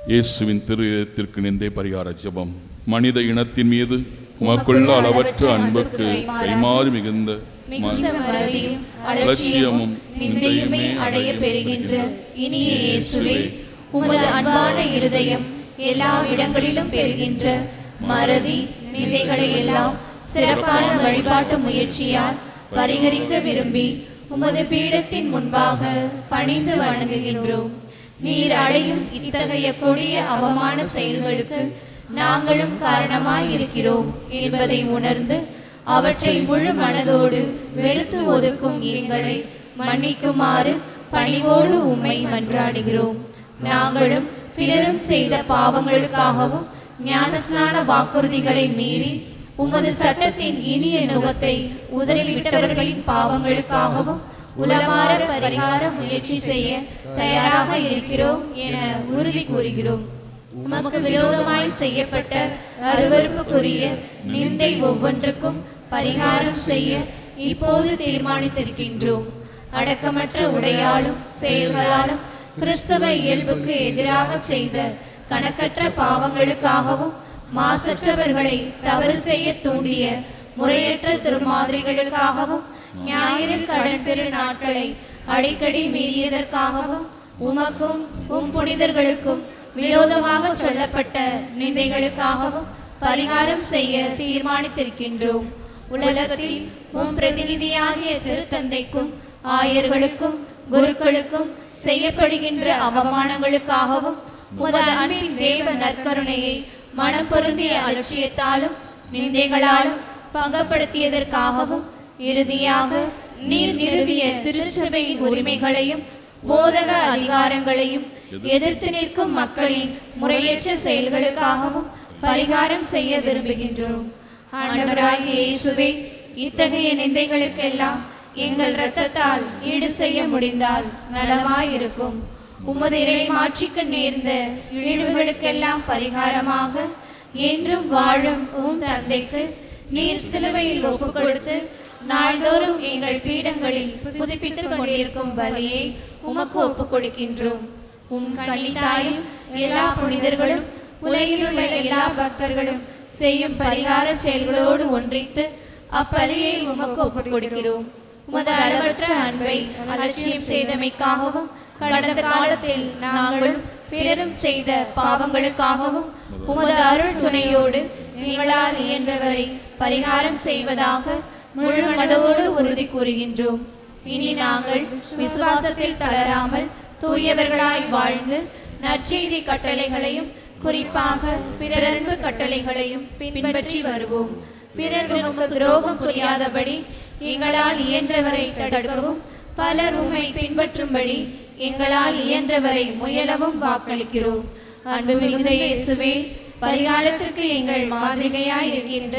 இயேசுவின் திருத்திற்கு நிந்தை பரிகார ஜெபம். மனித இனத்தின் மீது உமக்குள்ள அளவற்ற அன்புக்கு கைமாறு மிகுந்த அலட்சியமும் நிந்தையுமே அடைய பெறுகின்ற இனிய இயேசுவே, உமது அன்பான இருதயம் எல்லா இடங்களிலும் பெறுகின்ற மறதி நிந்தைகளை எல்லாம் சிறப்பான வழிபாட்டு முயற்சியால் பரிகரிக்க விரும்பி உமது பீடத்தின் முன்பாக பணிந்து வணங்குகின்றோம். நீர் அடையும் இத்தகைய கொடிய அவமான செயல்களுக்கு நாங்களும் காரணமாய் இருக்கிறோம் என்பதை உணர்ந்து அவற்றை முழு மனதோடு வெறுத்து ஒதுக்கும் எங்களை மன்னிக்குமாறு பணிவோடு உம்மை மன்றாடுகிறோம். நாங்களும் பிறரும் செய்த பாவங்களுக்காகவும் ஞானஸ்நான வாக்குறுதிகளை மீறி உமது சட்டத்தின் இனிய நுகத்தை உதறிவிட்டவர்களின் பாவங்களுக்காகவும் உலமாற பரிகார முயற்சி செய்ய தயாராக இருக்கிறோம் என உறுதி கூறுகிறோம். உமக்கு விரோதமாய் செய்யப்பட்ட அருவருப்புக்குரிய நிந்தை ஒவ்வொன்றுக்கும் பரிகாரம் செய்ய இப்போது தீர்மானித்திருக்கின்றோம். அடக்கமற்ற உடையாலும் செயல்களாலும் கிறிஸ்தவ இயல்புக்கு எதிராக செய்த கணக்கற்ற பாவங்களுக்காகவும் மாசற்றவர்களை தவறு செய்ய தூண்டிய முறையற்ற திருமாதிரிகளுக்காகவும் ஞாயிறு கடன் பெரு நாட்களை அடிக்கடி மீறியதற்காகவும் உமக்கும் உம் புனிதர்களுக்கும் விரோதமாக சொல்லப்பட்ட நிந்தைகளுக்காகவும் பரிகாரம் செய்ய தீர்மானித்திருக்கின்றோம். உலகத்தில் உம் பிரதிநிதியாகிய திருத்தந்தைக்கும் ஆயர்களுக்கும் குருக்களுக்கும் செய்யப்படுகின்ற அவமானங்களுக்காகவும் உமது அன்பின் தேவ நற்கருணையை மனம் பொருந்திய அலட்சியத்தாலும் நிந்தைகளாலும் பங்கப்படுத்தியதற்காகவும் இறுதியாக நீர் நிறுவிய திருச்சபையின் உரிமைகளையும் போதக அதிகாரங்களையும் எதிர்த்து நிற்கும் மக்களின் முறையற்ற செயல்களுக்காகவும் பரிகாரம் செய்ய விரும்புகின்றோம். ஆண்டவராகிய இயேசுவே, இத்தகைய நிந்தைகளுக்கெல்லாம் எங்கள் இரத்தத்தால் ஈடு செய்ய முடிந்தால் நலமாயிருக்கும். உமது இறை மாட்சிக்கு நேர்ந்த இழிவுகளுக்கெல்லாம் பரிகாரமாக என்றும் வாழும் உம் தந்தைக்கு நீர் சிலுவையில் ஒப்பு கொடுத்து நாள்தோறும் எங்கள் பீடங்களில் புதுப்பித்துக் கொண்டிருக்கும் பலியை உமக்கு ஒப்புக் கொடுக்கின்றோம். உம் கன்னித்தாயும் எல்லா புனிதர்களும் உலகில் உள்ள எல்லா பக்தர்களும் செய்யும் பரிகார செயல்களோடு ஒன்றித்து அப்பலியை உமக்கு ஒப்புக் கொடுக்கிறோம். உமது அளவற்ற அன்பை அலட்சியம் செய்தமைக்காகவும் கடந்த காலத்தில் நாங்களும் பிறரும் செய்த பாவங்களுக்காகவும் உமது அருள் துணையோடு எங்களால் இயன்றவரை பரிகாரம் செய்வதாக முழு மனதோடு உறுதி கூறுகின்றோம். இனி நாங்கள் விசுவாசத்தில் தளராமல் தூயவர்களாய் வாழ்ந்து நற்செய்தி கட்டளைகளையும் குறிப்பாக பிறரன்பு கட்டளைகளையும் பின்பற்றி வருவோம். பிறர் உமக்கு துரோகம் புரியாதபடி எங்களால் இயன்றவரை தடுக்கவும் பலர் உம்மை பின்பற்றும்படி எங்களால் இயன்றவரை முயலவும் வாக்களிக்கிறோம். அன்பு மிகுந்த இயேசுவே, பரிகாரத்திற்கு எங்கள் மாதிரிகையாய் இருக்கின்ற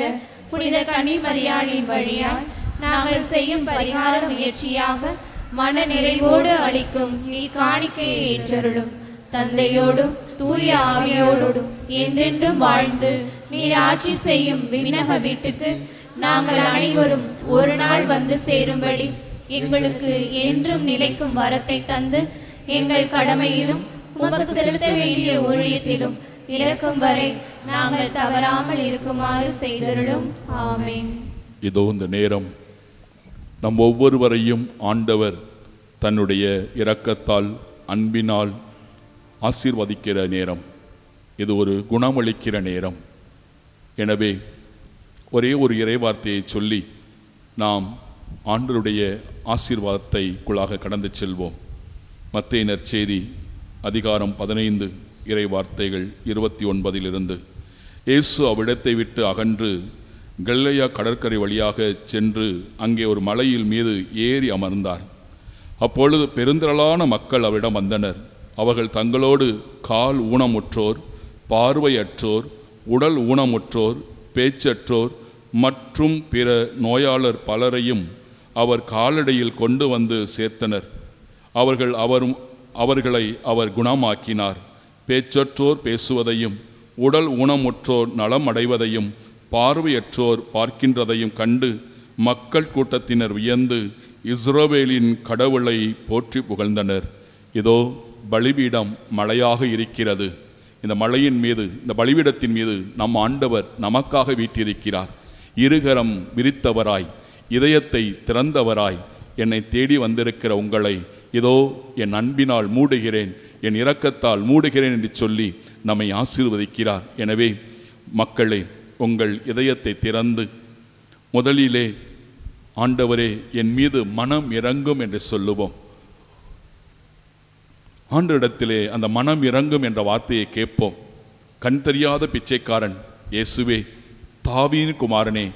புனித கன்னிமரியாளின் வழியாய் நாங்கள் செய்யும் பரிகார முயற்சியாக மன நிறைவோடு அளிக்கும் இக்காணிக்கையை ஏற்றருளும். தந்தையோடும் தூய ஆவியோடும் என்றென்றும் வாழ்ந்து நீர் ஆட்சி செய்யும் விண்ணக வீட்டுக்கு நாங்கள் அனைவரும் ஒரு நாள் வந்து சேரும்படி எங்களுக்கு என்றும் நிலைக்கும் வரத்தை தந்து எங்கள் கடமையிலும் உமக்கு செலுத்த வேண்டிய ஊழியத்திலும் இறக்கும் வரை நாங்கள் தவறாமல் இருக்குமாறு செய்தருளும். ஆமென். இதோ இந்த நேரம் நம் ஒவ்வொருவரையும் ஆண்டவர் தன்னுடைய இரக்கத்தால் அன்பினால் ஆசீர்வதிக்கிற நேரம். இது ஒரு குணமளிக்கிற நேரம். எனவே ஒரே ஒரு இறைவார்த்தையை சொல்லி நாம் ஆண்டவருடைய ஆசீர்வாதத்தைக்குள்ளாக கடந்து செல்வோம். மத்தேயு நற்செய்தி அதிகாரம் 15 இறைவார்த்தைகள் 29 இயேசு அவ்விடத்தை விட்டு அகன்று கலிலேயா கடற்கரை வழியாக சென்று அங்கே ஒரு மலையில் மீது ஏறி அமர்ந்தார். அப்பொழுது பெருந்திரளான மக்கள் அவரிடம் வந்தனர். அவர்கள் தங்களோடு கால் ஊனமுற்றோர், பார்வையற்றோர், உடல் ஊனமுற்றோர், பேச்சற்றோர் மற்றும் பிற நோயாளர் பலரையும் அவர் காலடியில் கொண்டு வந்து சேர்த்தனர். அவர்களை அவர் குணமாக்கினார். பேச்சற்றோர் பேசுவதையும், உடல் ஊனமுற்றோர் நலம் அடைவதையும், பார்வையற்றோர் பார்க்கின்றதையும் கண்டு மக்கள் கூட்டத்தினர் வியந்து இஸ்ரவேலின் கடவுளை போற்றி புகழ்ந்தனர். இதோ பலிபீடம் மலையாக இருக்கிறது. இந்த மலையின் மீது, இந்த பலிபீடத்தின் மீது நம் ஆண்டவர் நமக்காக வீற்றிருக்கிறார். இருகரம் விரித்தவராய், இதயத்தை திறந்தவராய் என்னை தேடி வந்திருக்கிற உங்களை இதோ என் அன்பினால் மூடுகிறேன், என் இரக்கத்தால் மூடுகிறேன் என்று சொல்லி நம்மை ஆசீர்வதிக்கிறார். எனவே மக்களே, உங்கள் இதயத்தை திறந்து முதலிலே ஆண்டவரே என் மீது மனம் இறங்கும் என்று சொல்லுவோம். ஆண்டவரிடத்திலே அந்த மனம் இறங்கும் என்ற வார்த்தையை கேட்போம். கண் தெரியாத பிச்சைக்காரன், இயேசுவே தாவீது குமாரனே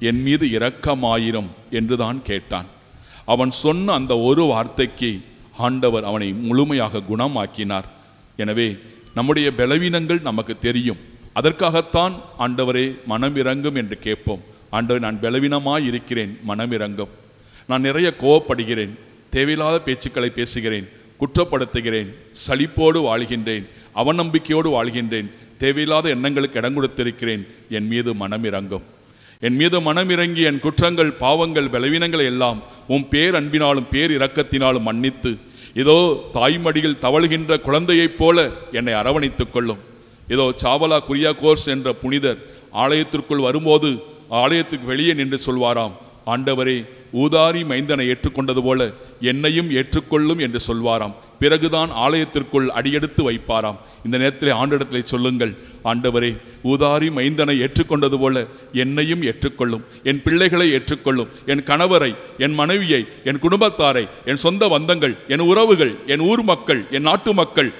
என் மீது இரக்கமாயிரும் என்றுதான் கேட்டான். அவன் சொன்ன அந்த ஒரு வார்த்தைக்கு ஆண்டவர் அவனை முழுமையாக குணமாக்கினார். எனவே நம்முடைய பலவீனங்கள் நமக்கு தெரியும். அதற்காகத்தான் ஆண்டவரே மனம் இறங்கும் என்று கேட்போம். ஆண்டவர், நான் பலவீனமாய் இருக்கிறேன், மனம் இறங்கும். நான் நிறைய கோவப்படுகிறேன், தேவையில்லாத பேச்சுக்களை பேசுகிறேன், குற்றப்படுத்துகிறேன், சலிப்போடு வாழ்கின்றேன், அவநம்பிக்கையோடு வாழ்கின்றேன், தேவையில்லாத எண்ணங்களுக்கு இடம் கொடுத்திருக்கிறேன். என் மீது மனம் இறங்கும். என் மீது மனம் இறங்கி என் குற்றங்கள், பாவங்கள், பலவீனங்களை எல்லாம் உன் பேர் அன்பினாலும் பேர் இரக்கத்தினாலும் மன்னித்து இதோ தாய்மடியில் தவழுகின்ற குழந்தையைப் போல என்னை அரவணைத்துக் கொள்ளும். இதோ சாவலா குரியாகோஸ் என்ற புனிதர் ஆலயத்திற்குள் வரும்போது ஆலயத்துக்கு வெளியே நின்று சொல்வாராம், ஆண்டவரே ஊதாரி மைந்தனை ஏற்றுக்கொண்டது போல என்னையும் ஏற்றுக்கொள்ளும் என்று சொல்வாராம். பிறகுதான் ஆலயத்திற்குள் அடியெடுத்து வைப்பாராம். இந்த நேரத்திலே ஆண்டவரிடத்திலே சொல்லுங்கள், ஆண்டவரே ஊதாரி மைந்தனை ஏற்றுக்கொண்டது போல என்னையும் ஏற்றுக்கொள்ளும், என் பிள்ளைகளை ஏற்றுக்கொள்ளும், என் கணவரை, என் மனைவியை, என் குடும்பத்தாரை, என் சொந்த பந்தங்கள், என் உறவுகள், என் ஊர் மக்கள், என் நாட்டு மக்கள்,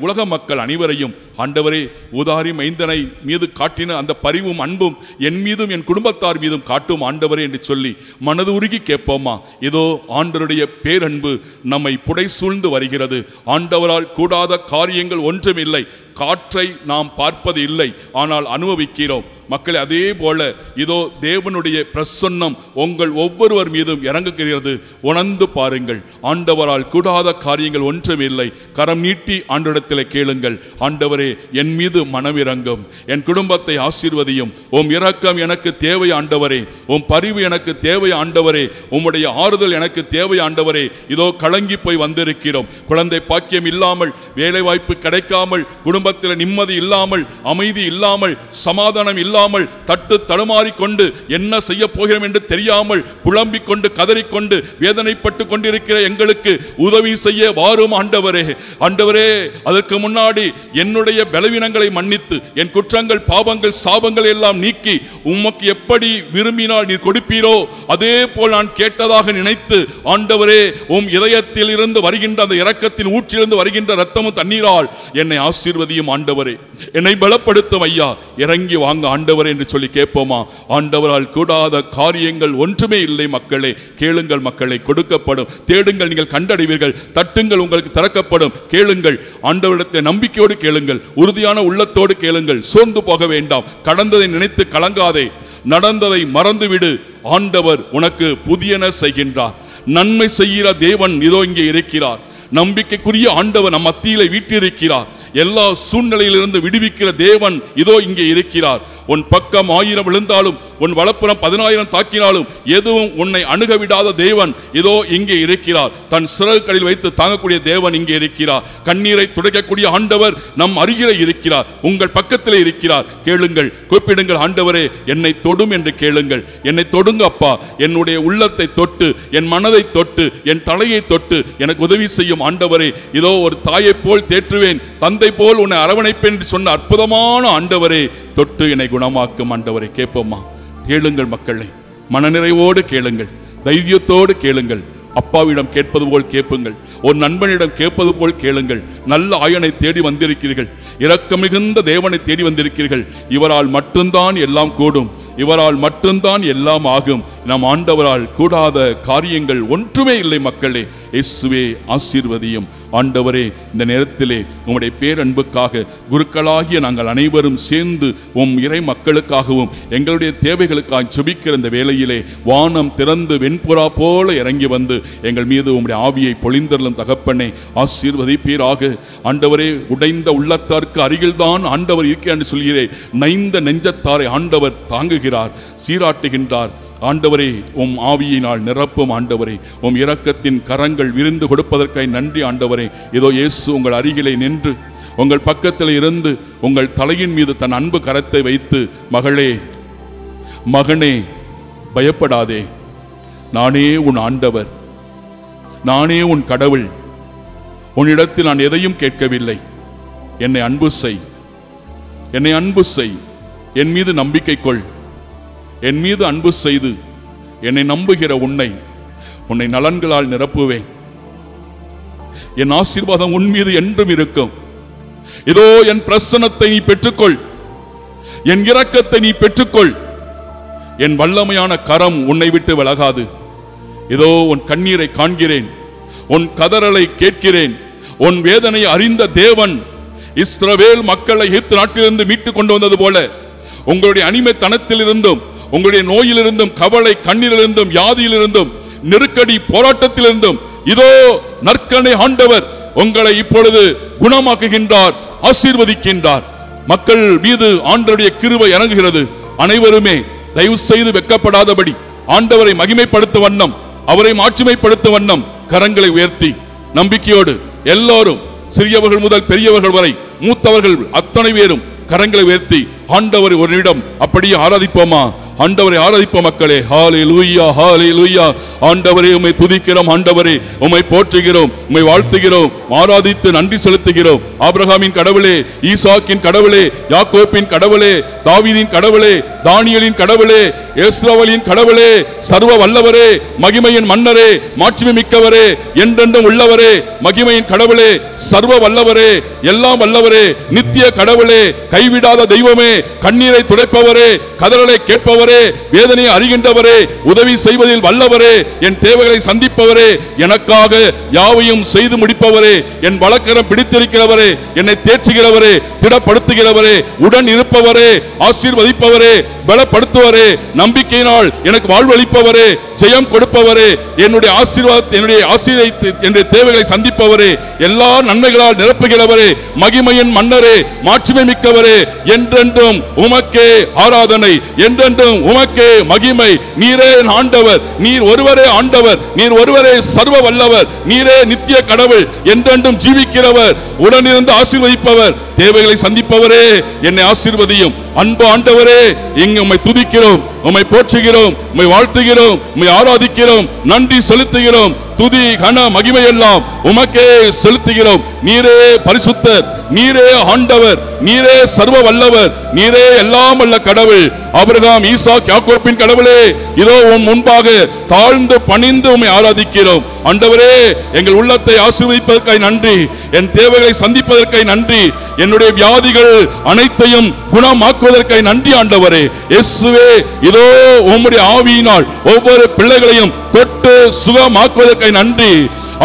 உலக மக்கள் அனைவரையும் ஆண்டவரே ஊதாரி மைந்தனை மீது காட்டின அந்த பரிவும் அன்பும் என் மீதும் என் குடும்பத்தார் மீதும் காட்டும் ஆண்டவரே என்று சொல்லி மனது உருகி கேட்போமா? இதோ ஆண்டவருடைய பேரன்பு நம்மை புடை சூழ்ந்து வருகிறது. ஆண்டவரால் கூடாத காரியங்கள் ஒன்றுமில்லை. காற்றை நாம் பார்ப்பது இல்லை, ஆனால் அனுபவிக்கிறோம். மக்களே, அதே போல இதோ தேவனுடைய பிரசன்னம் உங்கள் ஒவ்வொருவர் மீதும் இறங்குகிறது. உணர்ந்து பாருங்கள், ஆண்டவரால் கூடாத காரியங்கள் ஒன்றுமில்லை. கரம் நீட்டி ஆண்டவரிடத்தில் கேளுங்கள், ஆண்டவரே என் மீது மனம் இறங்கும், என் குடும்பத்தை ஆசீர்வதியும், உம் இரக்கம் எனக்கு தேவை ஆண்டவரே, உம் பரிவு எனக்கு தேவை ஆண்டவரே, உம்முடைய ஆறுதல் எனக்கு தேவை ஆண்டவரே. இதோ கலங்கி போய் வந்திருக்கிறோம். குழந்தை பாக்கியம் இல்லாமல், வேலை வாய்ப்பு கிடைக்காமல், குடும்பத்தில் நிம்மதி இல்லாமல், அமைதி இல்லாமல், சமாதானம் இல்லாமல், தட்டு தடுமாறி கொண்டு என்ன செய்ய போகிறோம் என்று தெரியாமல் புலம்பிக் கொண்டு கதறிக்கொண்டு வேதனைப்பட்டு கொண்டிருக்கிற எங்களுக்கு உதவி செய்ய வாரும் ஆண்டவரே. ஆண்டவரே, அதற்கு முன்னாடி என்னுடைய பலவீனங்களை மன்னித்து என் குற்றங்கள், பாவங்கள், சாபங்கள் எல்லாம் நீக்கி உமக்கு எப்படி விரும்பினால் நீர் கொடுப்பீரோ அதே போல் நான் கேட்டதாக நினைத்து ஆண்டவரே உம் இதயத்தில் இருந்து வருகின்ற அந்த இரக்கத்தின் ஊற்றிலிருந்து வருகின்ற இரத்தமும் தண்ணீரால் என்னை ஆசீர்வதியும் ஆண்டவரே. என்னை பலப்படுத்தும் ஐயா, இறங்கி வாங்க ஆண்டவரே என்று சொல்லி கேட்போமா? ஆண்டவரால் கூடாத காரியங்கள் ஒன்றுமே இல்லை. மக்களே கேளுங்கள், மக்களை கொடுக்கப்படும். தேடுங்கள், நீங்கள் கண்டடைவீர்கள். தட்டுங்கள், உங்களுக்கு திறக்கப்படும். கேளுங்கள், ஆண்டவரிடத்தில் நம்பிக்கையோடு கேளுங்கள், உறுதியான உள்ளத்தோடு கேளுங்கள். சோர்ந்து போக வேண்டாம். கடந்ததை நினைத்து கலங்காதே, நடந்ததை மறந்துவிடு. ஆண்டவர் உனக்கு புதியன செய்கின்றார். நன்மை செய்கிற தேவன் இதோ இங்கே இருக்கிறார். நம்பிக்கைக்குரிய ஆண்டவர் நம் மத்தியிலே வீற்றிருக்கிறார். எல்லா சூழ்நிலையிலிருந்து விடுவிக்கிற தேவன் இதோ இங்கே இருக்கிறார். உன் பக்கம் 1000 விழுந்தாலும், உன் வலப்புறம் 10,000 தாக்கினாலும் எதுவும் உன்னை அணுக விடாத தேவன் இதோ இங்கே இருக்கிறார். தன் சிறகுகளில் வைத்து தாங்கக்கூடிய தேவன் இங்கே இருக்கிறார். கண்ணீரை துடைக்கக்கூடிய ஆண்டவர் நம் அருகிலே இருக்கிறார், உங்கள் பக்கத்திலே இருக்கிறார். கேளுங்கள், கூப்பிடுங்கள், ஆண்டவரே என்னை தொடும் என்று கேளுங்கள். என்னை தொடுங்க அப்பா, என்னுடைய உள்ளத்தை தொட்டு, என் மனதை தொட்டு, என் தலையை தொட்டு எனக்கு உதவி செய்யும் ஆண்டவரே. இதோ ஒரு தாயை போல் தேற்றுவேன், தந்தை போல் உன்னை அரவணைப்பேன் என்று சொன்ன அற்புதமான ஆண்டவரே, தொட்டு என்னை குணமாக்கும் ஆண்டவரை. கேட்போமா? கேளுங்கள் மக்களை, மனநிறைவோடு கேளுங்கள், தைரியத்தோடு கேளுங்கள். அப்பாவிடம் கேட்பது போல் கேட்புங்கள், ஒரு நண்பனிடம் கேட்பது போல் கேளுங்கள். நல்ல ஆயனை தேடி வந்திருக்கிறீர்கள், இரக்கம் மிகுந்த தேவனை தேடி வந்திருக்கிறீர்கள். இவரால் மட்டும்தான் எல்லாம் கூடும், இவரால் மட்டும்தான் எல்லாம் ஆகும். நம் ஆண்டவரால் கூடாத காரியங்கள் ஒன்றுமே இல்லை. மக்களே, இயேசுவே ஆசீர்வதியும் ஆண்டவரே. இந்த நேரத்திலே உம்முடைய பேரன்புக்காக குருக்களாகிய நாங்கள் அனைவரும் சேர்ந்து உம் இறை மக்களுக்காகவும் எங்களுடைய தேவைகளுக்காக ஜெபிக்கிற இந்த வேளையிலே வானம் திறந்து வெண்புறா போல இறங்கி வந்து எங்கள் மீது உம்முடைய ஆவியை பொழிந்தருளும் தகப்பனே, ஆசீர்வதிப்பீராக ஆண்டவரே. உடைந்த உள்ளத்தாருக்கு அருகில்தான் ஆண்டவர் இருக்கிறார் என்று சொல்கிறேன். நைந்த நெஞ்சத்தாரை ஆண்டவர் தாங்குகிறார், சீராட்டுகின்றார். ஆண்டவரே, உம் ஆவியினால் நிரப்பும் ஆண்டவரே. உம் இரக்கத்தின் கரங்கள் விருந்து கொடுப்பதற்காக நன்றி ஆண்டவரே. இதோ இயேசு உங்கள் அருகிலே நின்று உங்கள் பக்கத்தில் இருந்து உங்கள் தலையின் மீது தன் அன்பு கரத்தை வைத்து, மகளே, மகனே, பயப்படாதே, நானே உன் ஆண்டவர், நானே உன் கடவுள், உன்னிடத்தில் நான் எதையும் கேட்கவில்லை, என்னை அன்பு செய், என்னை அன்பு செய், என் மீது நம்பிக்கை கொள், என் மீது அன்பு செய்து என்னை நம்புகிற உன்னை நலன்களால் நிரப்புவேன், என் ஆசீர்வாதம் உன் மீது என்றும் இருக்கும். இதோ என் பிரசன்னத்தை நீ பெற்றுக்கொள், என் இரக்கத்தை நீ பெற்றுக்கொள், என் வல்லமையான கரம் உன்னை விட்டு விலகாது. இதோ உன் கண்ணீரை காண்கிறேன், உன் கதறலை கேட்கிறேன். உன் வேதனை அறிந்த தேவன் இஸ்ரவேல் மக்களை எகிப்து நாட்டிலிருந்து மீட்டு கொண்டு வந்தது போல உங்களுடைய அடிமைத்தனத்தில் இருந்தும், உங்களுடைய நோயிலிருந்தும், கவலை கண்ணீரிலிருந்தும், வியாதியிலிருந்தும், நெருக்கடி போராட்டத்திலிருந்தும் இதோ நற்கனை ஆண்டவர் உங்களை இப்பொழுது குணமாக்குகின்றார், ஆசீர்வதிக்கின்றார். மக்கள் மீது ஆண்டவருடைய கிருபை இறங்குகிறது. அனைவருமே தயவு செய்து வெட்கப்படாதபடி ஆண்டவரை மகிமைப்படுத்தும் வண்ணம், அவரை மாட்சிமைப்படுத்தும் வண்ணம் கரங்களை உயர்த்தி நம்பிக்கையோடு எல்லாரும், சிறியவர்கள் முதல் பெரியவர்கள் வரை, மூத்தவர்கள் அத்தனை பேரும் கரங்களை உயர்த்தி ஆண்டவரை ஒரு நிமிடம் அப்படியே ஆராதிப்போமா? ஆண்டவரை ஆராதிப்போம் மக்களே. ஹல்லேலூயா, ஹல்லேலூயா. ஆண்டவரே, உம்மை துதிக்கிறோம், ஆண்டவரே உம்மை போற்றுகிறோம், உம்மை வாழ்த்துகிறோம், ஆராதித்து நன்றி செலுத்துகிறோம். ஆபிரகாமின் கடவுளே, ஈசாக்கின் கடவுளே, யாக்கோபின் கடவுளே, தாவீதின் கடவுளே, தானியேலின் கடவுளே, இஸ்ரவேலின் கடவுளே, சர்வ வல்லவரே, மகிமையின் மன்னரே, மாட்சிமை மிக்கவரே, என்றென்றும் உள்ளவரே, மகிமையின் கடவுளே, சர்வ வல்லவரே, எல்லாம் வல்லவரே, நித்திய கடவுளே, கைவிடாத தெய்வமே, கண்ணீரை துடைப்பவரே, கதறலை கேட்பவரே, வேதனையை அறிகின்றவரே, உதவி செய்வதில் வல்லவரே, என் தேவைகளை சந்திப்பவரே, எனக்காக யாவையும் செய்து முடிப்பவரே, என் வழக்கரம் பிடித்திருக்கிறவரே, என்னை தேற்றுகிறவரே, திடப்படுத்துகிறவரே, உடன் இருப்பவரே, ஆசீர்வதிப்பவரே, பலப்படுத்துவரே, நம்பிக்கையினால் எனக்கு வாழ்வளிப்பவரே, ஜெயம் கொடுப்பவரே, என்னுடைய ஆசீர்வாதத்தை, என்னுடைய தேவைகளை சந்திப்பவரே, எல்லா நன்மைகளால் நிரப்புகிறவரே, மகிமையின் மன்னரே, மாட்சிமை மிக்கவரே, என்றென்றும் உமக்கே ஆராதனை, என்றென்றும் உமக்கே மகிமை. நீரே ஆண்டவர், நீர் ஒருவரே ஆண்டவர், நீர் ஒருவரே சர்வ வல்லவர், நீரே நித்திய கடவுள், என்றென்றும் ஜீவிக்கிறவர், உடனிருந்து ஆசீர்வதிப்பவர், தேவைகளை சந்திப்பவரே, என்னை ஆசீர்வதியும். அன்பு ஆண்டவரே, இங்கு உம்மை துதிக்கிறோம், உம்மை போற்றுகிறோம், உம்மை வாழ்த்துகிறோம், உம்மை ஆராதிக்கிறோம், நன்றி செலுத்துகிறோம். துதி கன மகிமை எல்லாம் உமக்கே செலுத்துகிறோம். நீரே பரிசுத்தர், நீரே ஆண்டவர், நீரே சர்வ வல்லவர், நீரே எல்லாம் வல்ல கடவுள். ஆபிரகாம், ஈசாக், யாக்கோபின் கடவுளே, இதோ உன் முன்பாக தாழ்ந்து பணிந்து உம்மை ஆராதிக்கிறோம். ஆண்டவரே, எங்கள் உள்ளத்தை ஆசீர்வதிப்பதற்காய் நன்றி, என் தேவைகளை சந்திப்பதற்காய் நன்றி, என்னுடைய வியாதிகள் அனைத்தையும் குணமாக்குவதற்காய் நன்றி. ஆண்டவரே இயேசுவே, இதோ உம்முடைய ஆவியினால் ஒவ்வொரு பிள்ளைகளையும் தொட்டு சுகமாக்குவதற்காய் நன்றி.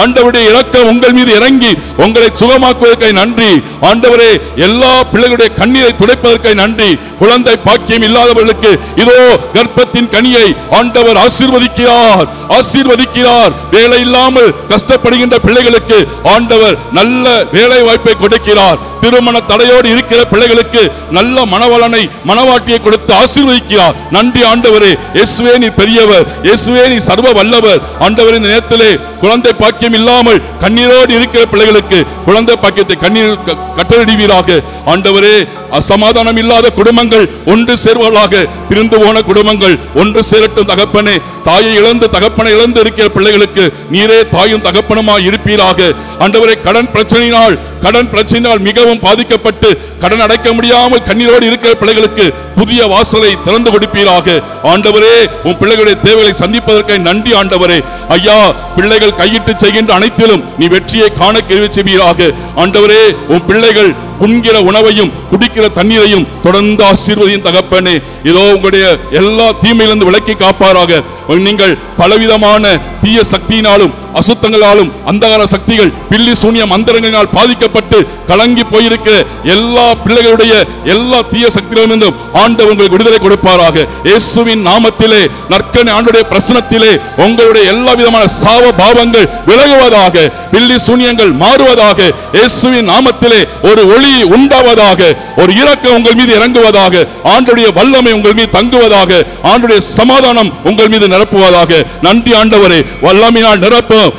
ஆண்டவருடைய இரக்கம் உங்கள் மீது இறங்கி உங்களை சுகமாக்குவதற்காய் நன்றி. ஆண்டவரே, எல்லா பிள்ளைகளுடைய கண்ணீரை துடைப்பதற்காய் நன்றி. குழந்தை பாக்கியம் இல்லாதவர்களுக்கு இதோ கர்ப்பத்தின் கனியை ஆண்டவர் ஆசீர்வதிக்கிறார், ஆசீர்வதிக்கிறார். வேலை இல்லாமல் கஷ்டப்படுகின்ற பிள்ளைகளுக்கு ஆண்டவர் நல்ல வேலை வாய்ப்பை கொடுக்கிறார். திருமண தடையோடு இருக்கிற பிள்ளைகளுக்கு நல்ல மணவளனை, மணவாட்டியை கொடுத்து ஆசீர்வதிக்கிறார். நன்றி ஆண்டவரே. இயேசுவே, நீ பெரியவர், இயேசுவே நீ சர்வ வல்லவர். ஆண்டவர், இந்த நேரத்திலே குழந்தை பாக்கியம் இல்லாமல் கண்ணீரோடு இருக்கிற பிள்ளைகளுக்கு குழந்தை பாக்கியத்தை கண்ணீர் கட்டளையிடுவீராக. ஆண்டவரே, அசமாதானம் இல்லாத குடும்பங்கள் ஒன்று சேர்வதாக, பிரிந்து போன குடும்பங்கள் ஒன்று சேரட்டும் தகப்பனே. தாயை இழந்து தகப்பனை இழந்து இருக்கிற பிள்ளைகளுக்கு நீரே தாயும் தகப்பனுமாய் இருப்பீராக. ஆண்டவரே, கடன் பிரச்சனையினால் மிகவும் பாதிக்கப்பட்டு கடன் அடைக்க முடியாமல் கண்ணீரோடு இருக்கிற பிள்ளைகளுக்கு புதிய வாசலை திறந்து கொடுப்பீராக. ஆண்டவரே, உன் பிள்ளைகளுடைய தேவைகளை சந்திப்பதற்காக நன்றி. ஆண்டவரே, ஐயா, பிள்ளைகள் கையிட்டு செய்கின்ற அனைத்திலும் நீ வெற்றியை காண கிருபை செய்வீராக. ஆண்டவரே, உன் பிள்ளைகள் உண்கிற உணவையும் குடிக்கிற தண்ணீரையும் தொடர்ந்து ஆசீர்வதியும் தகப்பனே. இதோ உங்களுடைய எல்லா தீமையிலிருந்து விலக்கி காப்பாராக. நீங்கள் பலவிதமான தீய சக்தியினாலும் அசுத்தங்களாலும் அந்தகார சக்திகள், பில்லி சூனிய மந்திரங்களினால் பாதிக்கப்பட்டு கலங்கி போயிருக்கிற எல்லா பிள்ளைகளுடைய எல்லா தீய சக்திகளிலிருந்தும் ஆண்டவர் உங்களுக்கு விடுதலை கொடுப்பாராக. இயேசுவின் நாமத்திலே, நற்கனை ஆண்டுடைய பிரசனத்திலே உங்களுடைய எல்லா விதமான சாவ பாவங்கள் விலகுவதாக, பில்லி சூனியங்கள் மாறுவதாக. இயேசுவின் நாமத்திலே ஒரு ஒளி உண்டாவதாக. ஒரு இரக்கம் உங்கள் மீது இறங்குவதாக. ஆண்டவருடைய வல்லமை உங்கள் மீது தங்குவதாக. ஆண்டவருடைய சமாதானம் உங்கள் மீது நிரப்புவதாக. நன்றி ஆண்டவரே, வல்லமையால் நிரப்பும்.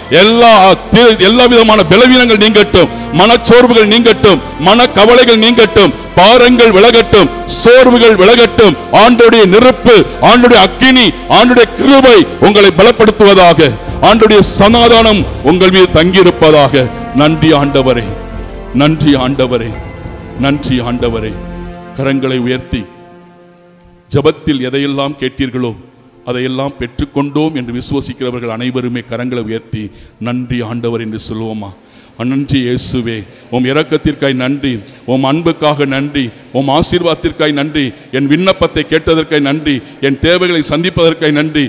எல்லா விதமான பலவீனங்கள் நீங்கட்டும், மனச்சோர்வுகள் நீங்கட்டும், மன கவலைகள் நீங்கட்டும், பாரங்கள் விலகட்டும், சோர்வுகள் விலகட்டும். ஆண்டவருடைய நெருப்பு, ஆண்டவருடைய அக்கினி, ஆண்டவருடைய கிருபை உங்களை பலப்படுத்துவதாக. ஆண்டவருடைய சமாதானம் உங்கள் மீது தங்கியிருப்பதாக. நன்றி ஆண்டவரே, நன்றி ஆண்டவரே, நன்றி ஆண்டவரே. கரங்களை உயர்த்தி ஜெபத்தில் எதையெல்லாம் கேட்டீர்களோ அதையெல்லாம் பெற்றுக்கொண்டோம் என்று விசுவசிக்கிறவர்கள் அனைவருமே கரங்களை உயர்த்தி நன்றி ஆண்டவர் என்று சொல்லுவோமா? நன்றி இயேசுவே, உம் இரக்கத்திற்காய் நன்றி, உம் அன்புக்காக நன்றி, உம் ஆசீர்வாதத்திற்காய் நன்றி, என் விண்ணப்பத்தை கேட்டதற்காய் நன்றி, என் தேவைகளை சந்திப்பதற்காய் நன்றி.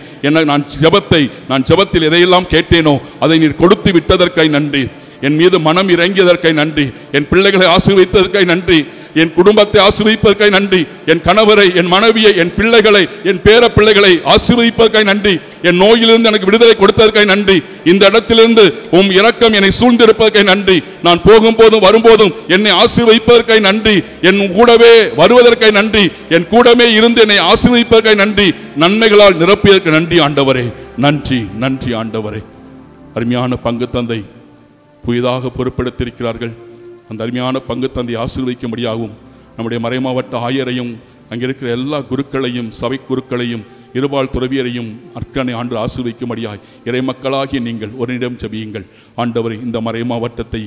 நான் ஜெபத்தில் எதையெல்லாம் கேட்டேனோ அதை நீர் கொடுத்து விட்டதற்காய் நன்றி. என் மீது மனம் இறங்கியதற்காய் நன்றி, என் பிள்ளைகளை ஆசீர்வதித்ததற்காய் நன்றி, என் குடும்பத்தை ஆசீர்வதிப்பதற்காய் நன்றி, என் கணவரை, என் மனைவியை, என் பிள்ளைகளை, என் பேர பிள்ளைகளை ஆசீர்வதிப்பதற்காய் நன்றி, என் நோயிலிருந்து எனக்கு விடுதலை கொடுத்ததற்காய் நன்றி. இந்த இடத்திலிருந்து உம் இரக்கம் என்னை சூழ்ந்திருப்பதற்காய் நன்றி. நான் போகும்போதும் வரும்போதும் என்னை ஆசீர்வதிப்பதற்காய் நன்றி, என் கூடவே வருவதற்காய் நன்றி, என் கூடவே இருந்து என்னை ஆசீர்வதிப்பதற்காய் நன்றி, நன்மைகளால் நிரப்பியதற்கு நன்றி ஆண்டவரே. நன்றி, நன்றி ஆண்டவரே. அருமையான பங்கு தந்தை புதிதாக பொறுப்பெடுத்திருக்கிறார்கள். அந்த அருமையான பங்கு தந்தை ஆசீர்வதிக்கும்படியாகவும் நம்முடைய மறைமாவட்ட ஆயரையும் அங்கிருக்கிற எல்லா குருக்களையும் சபை குருக்களையும் இருபால் துறவியரையும் அர்க்கனை ஆண்டு ஆசீர்வதிக்கும்படியாய் இறை மக்களாகிய நீங்கள் ஒருநிடம் ஜெபியுங்கள். ஆண்டவரை, இந்த மறைமாவட்டத்தை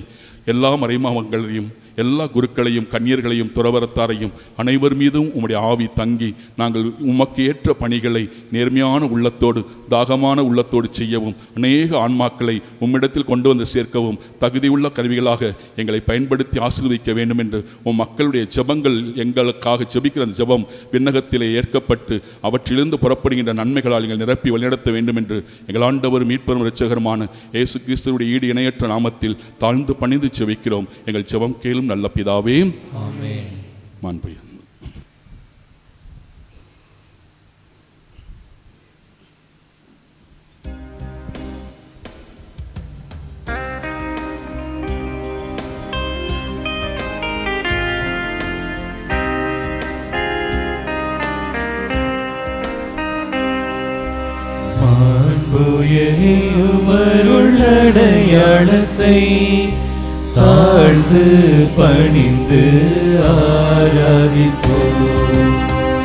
எல்லா மறைமாவங்களையும் எல்லா குருக்களையும் கன்னியர்களையும் துறவரத்தாரையும் அனைவர் மீதும் உம்முடைய ஆவி தங்கி நாங்கள் உமக்கு ஏற்ற பணிகளை நேர்மையான உள்ளத்தோடு தாகமான உள்ளத்தோடு செய்யவும், அநேக ஆன்மாக்களை உம்மிடத்தில் கொண்டு வந்து சேர்க்கவும் தகுதியுள்ள கருவிகளாக எங்களை பயன்படுத்தி ஆசீர்வதிக்க வேண்டும் என்று உம் மக்களுடைய ஜெபங்கள் எங்களுக்காக ஜெபிக்கிற அந்த ஜெபம் விண்ணகத்திலே ஏற்கப்பட்டு அவற்றிலிருந்து புறப்படுகின்ற நன்மைகளால் எங்கள் நிரப்பி வழிநடத்த வேண்டும் என்று எங்கள் ஆண்டவர் மீட்பரும் இரட்சகருமான இயேசு கிறிஸ்துவுடைய ஈடு இணையற்ற நாமத்தில் தாழ்ந்து பணிந்து ஜெபிக்கிறோம். எங்கள் ஜெபம் கேளும் நல்ல பிதாவே, ஆமென். மாண்பு அடையாளத்தை தாழ்ந்து பணிந்து ஆராதிப்போம்.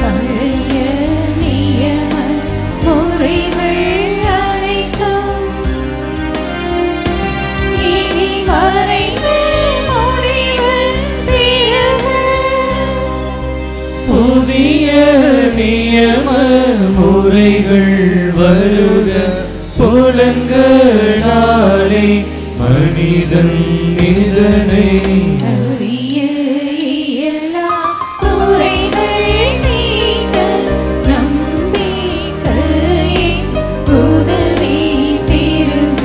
பழைய நியம முறைகள் அனைத்தும் இனி மறைந்து முறிவு பெறுக. புதிய நியம முறைகள் வருக. புலன்களாலே மனிதன் இதனை அறிய இயலா குறைகள் நீங்க நம்பிக்கையின் உதவி பெறுக.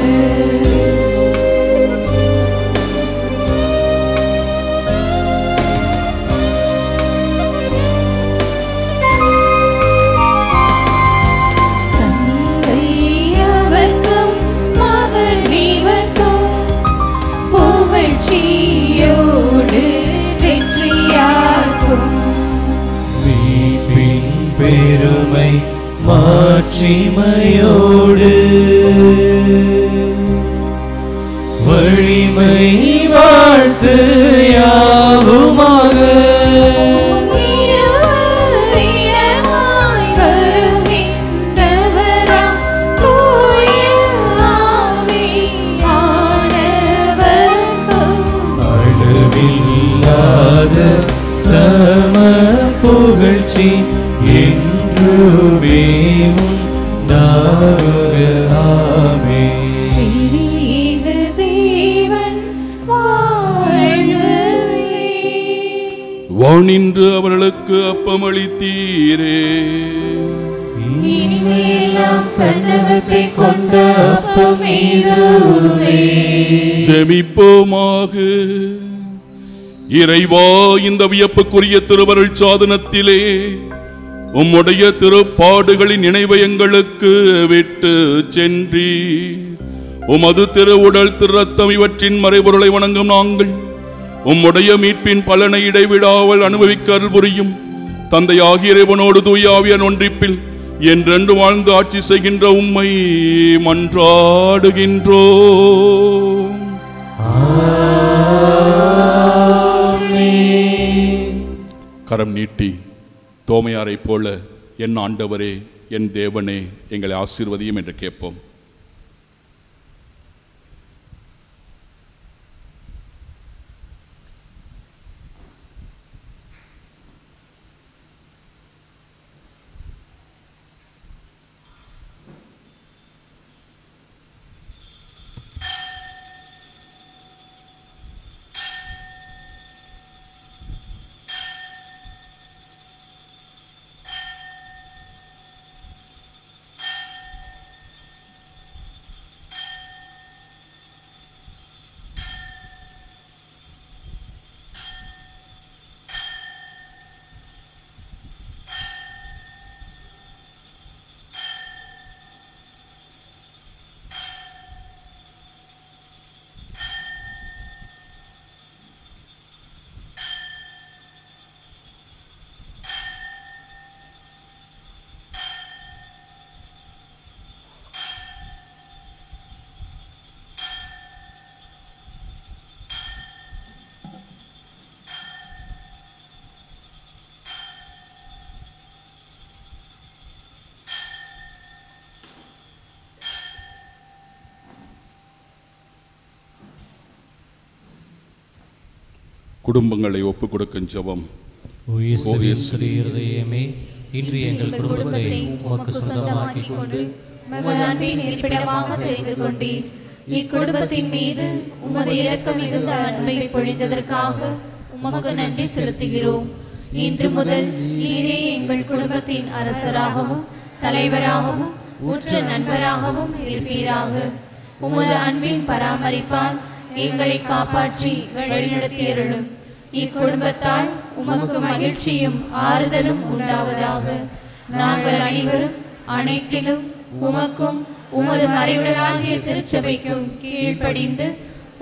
தந்தை அவர்க்கும் மகன் இவர்க்கும் புகழ்ச்சியோடு வெற்றியாக்கும். மீட்பின் பெருமை மாட்சிமையோடு வழிமை வாழ்த்து யாவுமாக. இடமாய் வருகின்றவராம் தூய ஆவியானவர்க்கும் அளவில்லாத சம புகழ்ச்சி என்றுமே உண்டாகுக. ஆமென். திரிக தேவன் வாழ்கவே. வானின்று அவர்களுக்கு அப்பமளித்தீரே, இனிமேலாம் தன்னகத்தை கொண்ட அப்பம் இதுவே. ஜெபிப்போமாக. இறைவா, இந்த வியப்புக்குரிய திருவருள் சாதனத்திலே உம்முடைய திருப்பாடுகளின் நினைவை எங்களுக்கு விட்டு சென்றி உமது திருவுடல் திரு ரத்தம் இவற்றின் மறைபொருளை வணங்கும் நாங்கள் உம்முடைய மீட்பின் பலனை இடைவிடாமல் அனுபவிக்க அருள் புரியும். தந்தையாகிய இறைவனோடு தூய ஆவியார் ஒன்றிப்பில் என்றென்று வாழ்ந்து ஆட்சி செய்கின்ற உம்மை மன்றாடுகின்றோம். கரம் நீட்டி தோமையாரை போல என் ஆண்டவரே, என் தேவனே, எங்களை ஆசீர்வதியும் என்று கேட்போம். குடும்பங்களை ஒப்புக் கொடுக்கும் ஜெபம். இருதயமே, இன்று எங்கள் குடும்பத்தை உமக்கு சொந்தமாக்கிக் கொண்டு உமது அன்பின் இருப்பிடமாக தெரிந்து கொண்டீர். இக்குடும்பத்தின் மீது உமது இரக்கம் மிகுந்த அன்பை பொழிந்ததற்காக உமக்கு நன்றி செலுத்துகிறோம். இன்று முதல் நீரே எங்கள் குடும்பத்தின் அரசராகவும் தலைவராகவும் உற்ற நண்பராகவும் இருப்பீராக. உமது அன்பின் பராமரிப்பால் எங்களை காப்பாற்றி வழிநடத்தியருளும். இக்குடும்பத்தால் உமக்கு மகிழ்ச்சியும் ஆறுதலும் உண்டாவதாக. நாங்கள் அனைவரும் அனைத்திலும் உமக்கும் உமது மறைவிடலாகிய திருச்சபைக்கும் கீழ்ப்படிந்து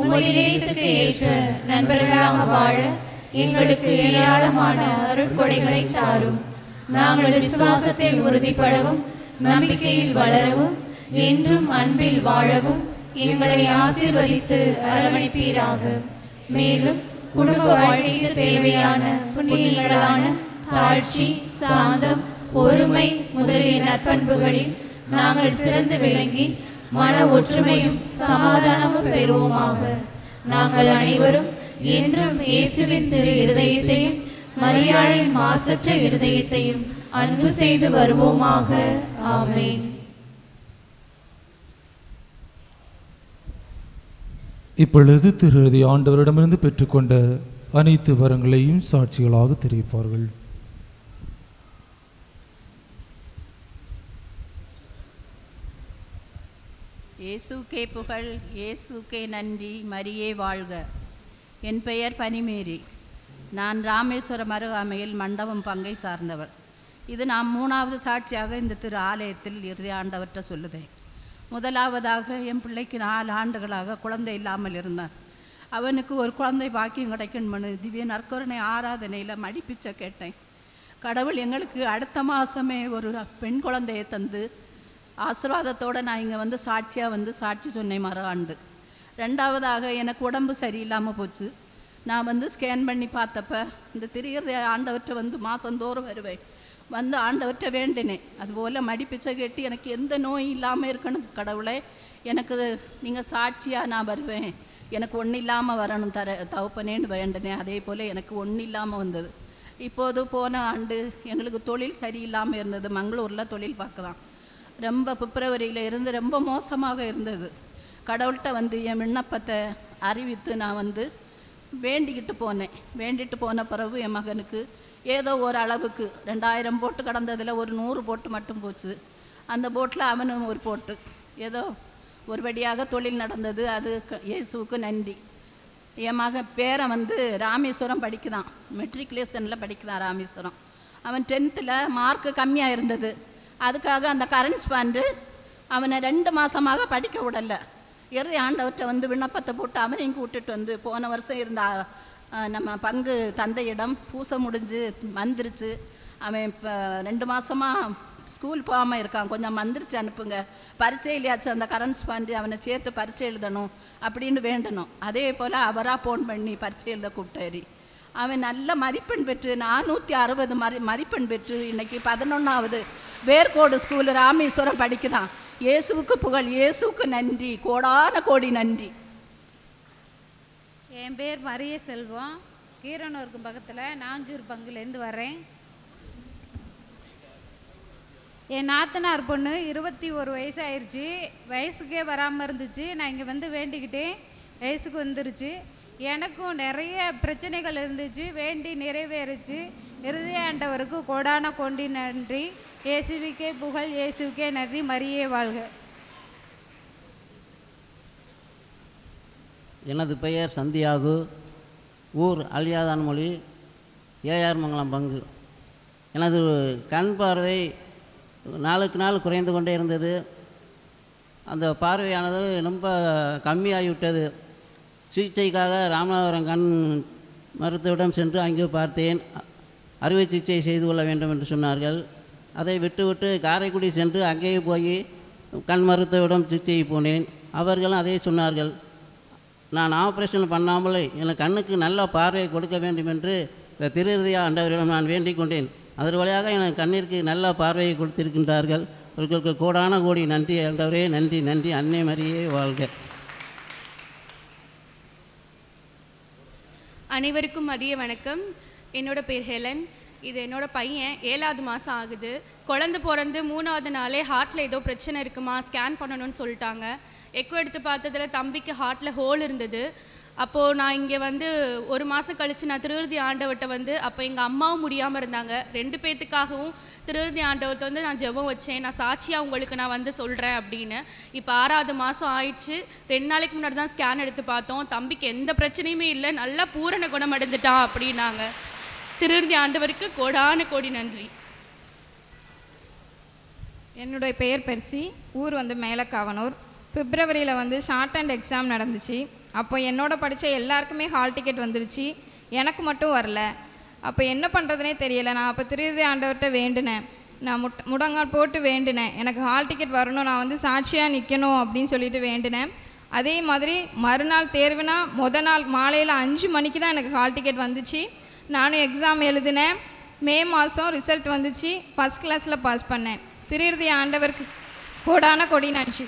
உமது இதயத்துக்கு ஏற்ற நண்பர்களாக வாழ எங்களுக்கு ஏராளமான அருட்கொடைகளை தாரும். நாங்கள் விசுவாசத்தில் உறுதிப்படவும் நம்பிக்கையில் வளரவும் என்றும் அன்பில் வாழவும் எங்களை ஆசீர்வதித்து அரவணைப்பீராக. மேலும் குடும்ப வாழ்க்கைக்கு தேவையான புண்ணியங்களான தாழ்ச்சி, சாந்தம், பொறுமை முதலிய நற்பண்புகளில் நாங்கள் சிறந்து விளங்கி மன ஒற்றுமையும் சமாதானமும் பெறுவோமாக. நாங்கள் அனைவரும் என்றும் இயேசுவின் திரு இருதயத்தையும் மரியாளின் மாசற்ற இருதயத்தையும் அன்பு செய்து வருவோமாக. ஆமென். இப்பொழுது திரு ஆண்டவரிடமிருந்து பெற்றுக்கொண்ட அனைத்து வரங்களையும் சாட்சிகளாக தெரிவிப்பார்கள். இயேசுக்கே புகழ், இயேசுக்கே நன்றி, மரியே வாழ்க. என் பெயர் பனிமேரி. நான் ராமேஸ்வரம் அருகாமையில் மண்டபம் பங்கை சார்ந்தவர். இது நான் 3வது சாட்சியாக இந்த திரு ஆலயத்தில் இறுதி ஆண்டவற்றை சொல்லுதேன். முதலாவதாக என் பிள்ளைக்கு 4 ஆண்டுகளாக குழந்தை இல்லாமல் இருந்தான். அவனுக்கு ஒரு குழந்தை பாக்கியம் கிடைக்கணும்னு திவ்ய நற்கருணை ஆராதனையில் மடிப்பிச்சை கேட்டேன். கடவுள் எங்களுக்கு அடுத்த மாதமே ஒரு பெண் குழந்தையை தந்து ஆசீர்வாதத்தோடு நான் இங்கே வந்து சாட்சியாக சாட்சி சொன்னேன் மறு ஆண்டு. 2வதாக எனக்கு உடம்பு சரியில்லாமல் போச்சு. நான் ஸ்கேன் பண்ணி பார்த்தப்ப இந்த திரியிற ஆண்டவற்றை மாதந்தோறும் வருவேன். ஆண்டவற்றை வேண்டினேன். அதுபோல் மடிப்பிச்சை கேட்டு எனக்கு எந்த நோய் இல்லாமல் இருக்கணும் கடவுளே, எனக்கு நீங்கள் சாட்சியாக நான் வருவேன், எனக்கு ஒன்றும் இல்லாமல் வரணும் தவப்பனேன்னு வேண்டினேன். அதே போல் எனக்கு ஒன்றும் இல்லாமல் வந்தது. இப்போது போன ஆண்டு எங்களுக்கு தொழில் சரியில்லாமல் இருந்தது. மங்களூரில் தொழில் பார்க்கலாம். ரொம்ப பிப்ரவரியில் இருந்து ரொம்ப மோசமாக இருந்தது. கடவுள்கிட்ட என் விண்ணப்பத்தை அறிவித்து நான் வேண்டிக்கிட்டு போனேன். வேண்டிட்டு போன பிறகு என் மகனுக்கு ஏதோ ஒரு அளவுக்கு 2000 போட்டு கடந்ததில் ஒரு 100 போட்டு மட்டும் போச்சு. அந்த போட்டில் அவனும் ஒரு போட்டு ஏதோ ஒருபடியாக தொழில் நடந்தது. அது இயேசுவுக்கு நன்றி. என் மகன் பேரன் ராமேஸ்வரம் படிக்கிறான், மெட்ரிகுலேஷனில் படிக்கிறான் ராமேஸ்வரம். அவன் 10th மார்க்கு கம்மியாக இருந்தது. அதுக்காக அந்த கரண்ட்ஸ் ஃபண்டு அவனை 2 மாதமாக படிக்க விடலை. இறுதி ஆண்டவற்றை விண்ணப்பத்தை போட்டு அவனையும் கூட்டிட்டு போன வருஷம் இருந்த நம்ம பங்கு தந்தையிடம் பூசை முடிஞ்சு வந்துருச்சு, அவன் இப்போ 2 மாதமாக ஸ்கூல் போகாமல் இருக்கான், கொஞ்சம் வந்துருச்சு அனுப்புங்க, பரீட்சையிலையாச்சும் அந்த கரஸ்பாண்டி அவனை சேர்த்து பரீட்சை எழுதணும் அப்படின்னு வேண்டணும். அதே போல் அவராக ஃபோன் பண்ணி பரீட்சை எழுத கூப்பிட்டாரி. அவன் நல்ல மதிப்பெண் பெற்று 460 மதிப்பெண் பெற்று இன்றைக்கி 11வது வேர்கோடு ஸ்கூலு ராமேஸ்வரம் படிக்குதான். இயேசுவுக்கு புகழ், இயேசுவுக்கு நன்றி, கோடான கோடி நன்றி. என் பேர் மரிய செல்வம், கீரனூருக்கு பக்கத்தில் நாஞ்சூர் பங்குலேருந்து வரேன். என் நாத்தனார் பொண்ணு 21 வயசு ஆயிடுச்சு, வயசுக்கே வராமல் இருந்துச்சு. நான் இங்கே வந்து வேண்டிக்கிட்டேன், வயசுக்கு வந்துருச்சு. எனக்கும் நிறைய பிரச்சனைகள் இருந்துச்சு, வேண்டி நிறைவேறுச்சு. இருதய ஆண்டவருக்கு கோடான கொண்டி நன்றி. இயேசுவுக்கே புகழ், இயேசுவுக்கே நன்றி. மரியே வாழ்க. எனது பெயர் சந்தியாகு, ஊர் அலியாதான்மொழி, ஏஆர் மங்கலம் பங்கு. எனது கண் பார்வை நாளுக்கு நாள் குறைந்து கொண்டே இருந்தது. அந்த பார்வையானது ரொம்ப கம்மியாகிவிட்டது. சிகிச்சைக்காக ராமநாதபுரம் கண் மருத்துவரிடம் சென்று அங்கே பார்த்தேன். அறுவை சிகிச்சை செய்து கொள்ள வேண்டும் என்று சொன்னார்கள். அதை விட்டுவிட்டு காரைக்குடி சென்று அங்கேயே போய் கண் மருத்துவரிடம் சிகிச்சை போனேன். அவர்களும் அதே சொன்னார்கள். நான் ஆப்ரேஷன் பண்ணாமலே எனக்கு கண்ணுக்கு நல்ல பார்வையை கொடுக்க வேண்டும் என்று இந்த திருஹிருதய ஆண்டவரிடம் நான் வேண்டிக் கொண்டேன். அதன் வழியாக எனக்கு கண்ணிற்கு நல்ல பார்வையை கொடுத்திருக்கின்றார்கள். அவர்களுக்கு கோடான கோடி நன்றி ஆண்டவரே, நன்றி நன்றி. அன்னை மரியே வாழ்க. அனைவருக்கும் மதிய வணக்கம். என்னோட பேர் ஹெலன். இது என்னோட பையன் 7வது மாதம் ஆகுது. குழந்தை பிறந்து 3வது நாளே ஹார்ட்டில் ஏதோ பிரச்சனை இருக்குமா, ஸ்கேன் பண்ணணும்னு சொல்லிட்டாங்க. எக்கோ எடுத்து பார்த்ததில் தம்பிக்கு ஹார்ட்டில் ஹோல் இருந்தது. அப்போது நான் இங்கே வந்து 1 மாதம் கழித்து நான் திருஹிருதய ஆண்டவர்கிட்ட வந்து, அப்போ எங்கள் அம்மாவும் முடியாமல் இருந்தாங்க, 2 பேர்த்துக்காகவும் திருஹிருதய ஆண்டவர்கிட்ட வந்து நான் ஜெபம் வச்சேன். நான் சாட்சியாக உங்களுக்கு நான் வந்து சொல்கிறேன் அப்படின்னு. இப்போ 6வது மாதம் ஆயிடுச்சு. 2 நாளைக்கு முன்னாடி தான் ஸ்கேன் எடுத்து பார்த்தோம். தம்பிக்கு எந்த பிரச்சனையுமே இல்லை, நல்லா பூரண குணமடைந்துட்டான் அப்படின்னாங்க. திருஹிருதய ஆண்டவருக்கு கோடான கோடி நன்றி. என்னுடைய பெயர் பெர்சி, ஊர் வந்து மேலக்காவனூர். பிப்ரவரியில் வந்து ஷார்ட் அண்ட் எக்ஸாம் நடந்துச்சு. அப்போ என்னோட படித்த எல்லாருக்குமே ஹால் டிக்கெட் வந்துருச்சு, எனக்கு மட்டும் வரல. அப்போ என்ன பண்ணுறதுனே தெரியலை. நான் அப்போ திருஹிருதய ஆண்டவர்கிட்ட வேண்டினேன், நான் முடங்கால் போட்டு வேண்டினேன், எனக்கு ஹால் டிக்கெட் வரணும், நான் வந்து சாட்சியாக நிற்கணும் அப்படின்னு சொல்லிட்டு வேண்டினேன். அதே மாதிரி மறுநாள் தேர்வுனா நாள் மாலையில் 5 மணிக்கு தான் எனக்கு ஹால் டிக்கெட் வந்துச்சு. நானும் எக்ஸாம் எழுதினேன். மே மாதம் ரிசல்ட் வந்துச்சு, ஃபஸ்ட் கிளாஸில் பாஸ் பண்ணேன். திருஹிருதய ஆண்டவருக்கு கோடான கொடி நன்றி.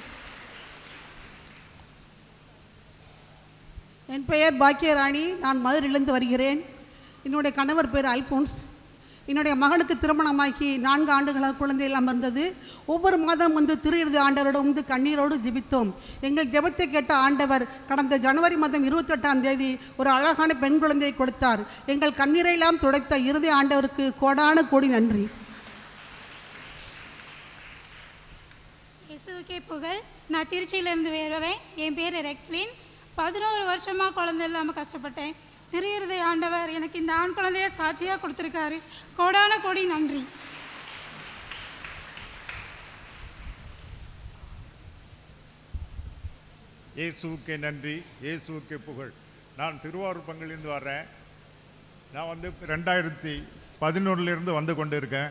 என் பெயர் பாக்கியராணி, நான் மதுரையிலிருந்து வருகிறேன். என்னுடைய கணவர் பேர் அல்போன்ஸ். என்னுடைய மகனுக்கு திருமணமாகி 4 ஆண்டுகளாக குழந்தை இல்லாமல் இருந்தது. ஒவ்வொரு மாதம் வந்து திருஹிருதய ஆண்டவரோடு வந்து கண்ணீரோடு ஜெபித்தோம். எங்கள் ஜெபத்தை கேட்ட ஆண்டவர் கடந்த ஜனவரி மாதம் 28ஆம் தேதி ஒரு அழகான பெண் குழந்தையை கொடுத்தார். எங்கள் கண்ணீரையெல்லாம் துடைத்த இருதய ஆண்டவருக்கு கோடான கோடி நன்றி. இயேசுவுக்கே புகழ். நான் திருச்சியிலேருந்து வரேன். என் பேர் ரெக்ஸ்லின். 11 வருஷமாக குழந்தை இல்லாமல் கஷ்டப்பட்டேன். திருஹிருதய ஆண்டவர் எனக்கு இந்த ஆண் குழந்தைய சாட்சியாக கொடுத்துருக்காரு. கோடான கோடி நன்றி. இயேசுவுக்கே நன்றி, இயேசுவுக்கே புகழ். நான் திருவாரூர் பங்கிலிருந்து வர்றேன். நான் வந்து 2011 வந்து கொண்டு இருக்கேன்.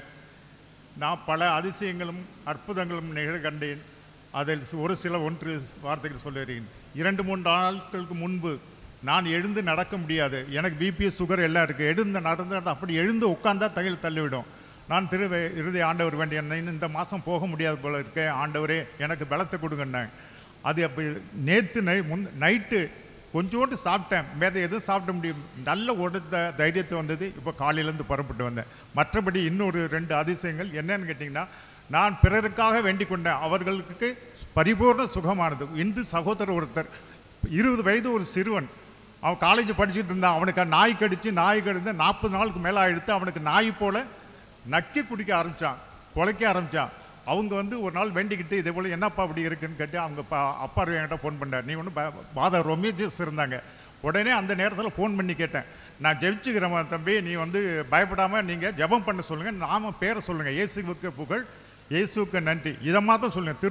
நான் பல அதிசயங்களும் அற்புதங்களும் நிகழ்கண்டேன். அதில் ஒரு சில வார்த்தைகள் சொல்லுகிறேன். 2-3 நாட்களுக்கு முன்பு நான் எழுந்து நடக்க முடியாது. எனக்கு பிபி சுகர் எல்லாம் இருக்குது. எழுந்து நடந்தால் அப்படி எழுந்து உட்காந்தா தையல் தள்ளிவிடும். நான் இருதய ஆண்டவர் வேண்டிய இந்த மாதம் போக முடியாது போல இருக்கேன், ஆண்டவரே எனக்கு பலத்தை கொடுங்கன்னேன். அது அப்போ நேற்று நைட்டு கொஞ்சோண்டு சாப்பிட்டேன், மேலே எதுவும் சாப்பிட முடியும், நல்ல உடத்த தைரியத்தை வந்தது. இப்போ காலையிலேருந்து புறப்பட்டு வந்தேன். மற்றபடி இன்னொரு 2 அதிசயங்கள் என்னன்னு கேட்டிங்கன்னா, நான் பிறருக்காக வேண்டிக் கொண்டேன், அவர்களுக்கு பரிபூர்ண சுகமானது. இந்து சகோதரர் ஒருத்தர் 20 வயது ஒரு சிறுவன், அவன் காலேஜ் படிச்சுட்டு இருந்தான். அவனுக்கு நாய் கடித்து 40 நாளுக்கு மேலே ஆகிடுத்து. அவனுக்கு நாய் போல் நக்கி குடிக்க ஆரம்பித்தான், குலைக்க ஆரம்பித்தான். அவங்க வந்து ஒரு நாள் வேண்டிக்கிட்டு இதே போல் என்னப்பா அப்படி இருக்குன்னு கேட்டு அவங்க அப்பா என்கிட்ட ஃபோன் பண்ணார். நீ ஒன்று பாதர் ரொமேஜஸ் இருந்தாங்க. உடனே அந்த நேரத்தில் ஃபோன் பண்ணி கேட்டேன், நான் ஜெபிச்சுக்கிறேன் தம்பி, நீ வந்து பயப்படாமல் நீங்கள் ஜெபம் பண்ண சொல்லுங்கள், நாம பேரை சொல்லுங்கள், இயேசுவுக்கு புகழ், இயேசுவுக்கு நன்றி, இதை மாத்திரம் சொல்லுங்கள்.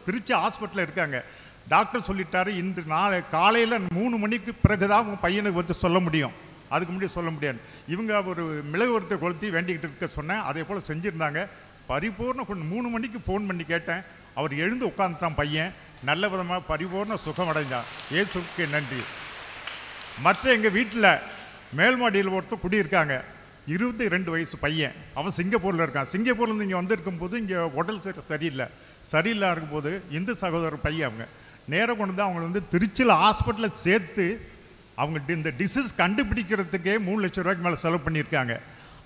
திருச்சி ஹாஸ்பிட்டலில் இருக்காங்க. டாக்டர் சொல்லிட்டாரு, இன்று நாளை காலையில் 3 மணிக்கு பிறகு தான் உங்கள் பையனுக்கு வந்து சொல்ல முடியும் அதுக்கு முன்னாடி சொல்ல முடியாது. இவங்க ஒரு மிளகு வறுத்தை கொளுத்தி வேண்டிக்கிட்டு இருக்க சொன்னேன், அதே போல் செஞ்சுருந்தாங்க. பரிபூர்ண 3 மணிக்கு ஃபோன் பண்ணி கேட்டேன், அவர் எழுந்து உட்காந்துட்டான் பையன், நல்ல விதமாக பரிபூர்ண சுகம் அடைஞ்சான். இயேசுவுக்கு நன்றி. மற்ற எங்கள் வீட்டில் மேல்மாடியில் ஒருத்தர் குடியிருக்காங்க, 22 வயசு பையன், அவன் சிங்கப்பூரில் இருக்கான். சிங்கப்பூர்லேருந்து இங்கே வந்திருக்கும் போது இங்கே உடல் சரியில்லை இருக்கும்போது இந்து சகோதரர் பையன் அவங்க நேராக கொண்டு வந்து அவங்களை திருச்சியில் ஹாஸ்பிட்டலில் சேர்த்து அவங்க இந்த டிசீஸ் கண்டுபிடிக்கிறதுக்கே 3 லட்சம் ரூபாய்க்கு மேலே செலவு பண்ணியிருக்காங்க.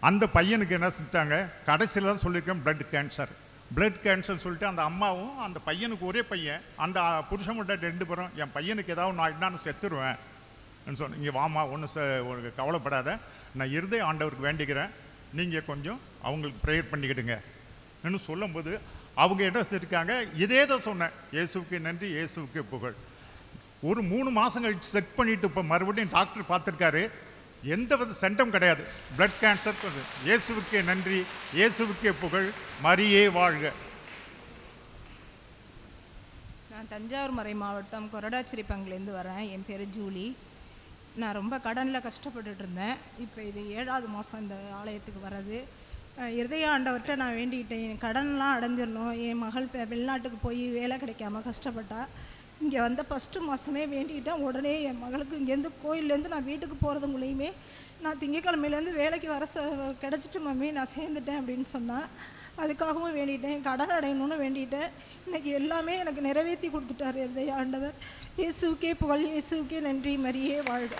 அந்த பையனுக்கு என்ன செஞ்சாங்க, கடைசியில் தான் சொல்லியிருக்கேன் பிளட் கேன்சர் சொல்லிட்டு அந்த அம்மாவும் அந்த பையனுக்கு ஒரே பையன், அந்த புருஷன் மட்டும் 2 பேரும் என் பையனுக்கு ஏதாவது நான் நான் செத்துருவேன் சொன்னேன். இங்கே வாமா, ஒன்று கவலைப்படாத, நான் இருதய ஆண்டவருக்கு வேண்டிக்கிறேன், நீங்கள் கொஞ்சம் அவங்களுக்கு ப்ரேயர் பண்ணிக்கிடுங்க சொல்லும்போது அவங்க என்ன செஞ்சுருக்காங்க, இதே தான் சொன்னேன், இயேசுவுக்கு நன்றி, இயேசுவுக்கு புகழ். ஒரு 3 மாதம் கழிச்சு செக் பண்ணிவிட்டு இப்போ மறுபடியும் டாக்டர் பார்த்துருக்காரு, எந்த வித சென்டம் கிடையாது, பிளட் கேன்சர். இயேசுவுக்கே நன்றி, இயேசுவுக்கே புகழ், மரியே வாழ்க. நான் தஞ்சாவூர் மறை மாவட்டம் கொரடாச்சேரி பங்குலேருந்து வரேன். என் பேர் ஜூலி. நான் ரொம்ப கடனில் கஷ்டப்பட்டுட்டு இருந்தேன். இப்போ இது 7வது மாதம் இந்த ஆலயத்துக்கு வர்றது. இருதய ஆண்டவர்கிட்ட நான் வேண்டிக்கிட்டேன், என் கடன்லாம் அடைஞ்சிடணும். என் மகள் வெளிநாட்டுக்கு போய் வேலை கிடைக்காம கஷ்டப்பட்டா. இங்கே வந்த ஃபஸ்ட்டு மாதமே வேண்டிக்கிட்டேன். உடனே என் மகளுக்கு இங்கேருந்து கோயிலேருந்து நான் வீட்டுக்கு போகிறதுங்குள்ளேயுமே நான் திங்கக்கிழமையிலேருந்து வேலைக்கு வர கிடச்சிட்டு மம்மி நான் சேர்ந்துட்டேன் அப்படின்னு சொன்னேன். அதுக்காகவும் வேண்டிட்டேன், கடன் அடையணும்னு வேண்டிட்டேன். இன்றைக்கி எல்லாமே எனக்கு நிறைவேற்றி கொடுத்துட்டார் இருதய ஆண்டவர். இயேசுவுக்கே புகழ், இயேசுவுக்கே நன்றி, மரியே வாழ்க.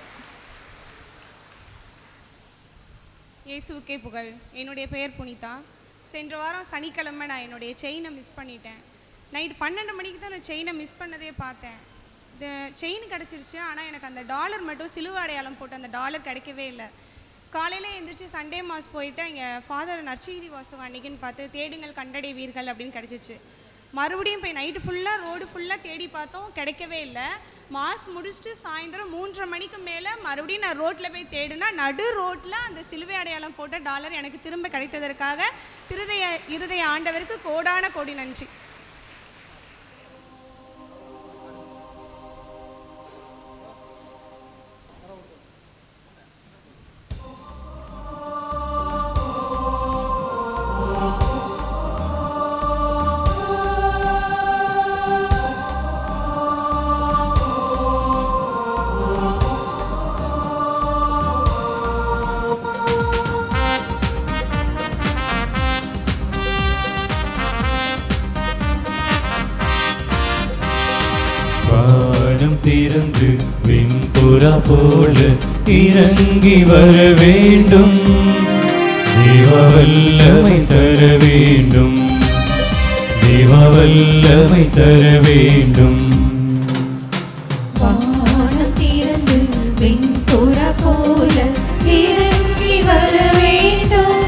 இயேசுவுக்கே புகழ். என்னுடைய பெயர் புனிதா. சென்ற வாரம் சனிக்கிழமை நான் என்னுடைய செயினை மிஸ் பண்ணிட்டேன். நைட் 12 மணிக்கு தான் நான் செயினை மிஸ் பண்ணதே பார்த்தேன். இந்த செயின் கிடச்சிருச்சு, ஆனால் எனக்கு அந்த டாலர் மட்டும் சிலுவை அடையாளம் போட்டு அந்த டாலர் கிடைக்கவே இல்லை. காலையில் எழுந்திரிச்சு சண்டே மாஸ் போயிட்டு இங்கே ஃபாதர் நற்செய்தி வாசகம் அன்றைக்கின்னு பார்த்து தேடுங்கள் கண்டடைவீர்கள் அப்படின்னு கிடச்சிச்சு. மறுபடியும் போய் நைட்டு ஃபுல்லாக ரோடு ஃபுல்லாக தேடி பார்த்தோம், கிடைக்கவே இல்லை. மாஸ் முடிச்சுட்டு சாயந்தரம் 3:30 மணிக்கு மேலே மறுபடியும் நான் ரோட்டில் போய் தேடுனா நடு ரோட்டில் அந்த சிலுவை அடையாளம் போட்ட டாலர் எனக்கு திரும்ப கிடைத்ததற்காக இருதய ஆண்டவருக்கு கோடான கோடி நன்றி. திறந்து வெண்புறா போல இறங்கி வர வேண்டும், தேவ வல்லமை தர வேண்டும், தேவ வல்லமை தர வேண்டும். வானம் திறந்து வெண்புறா போல இறங்கி வர வேண்டும்,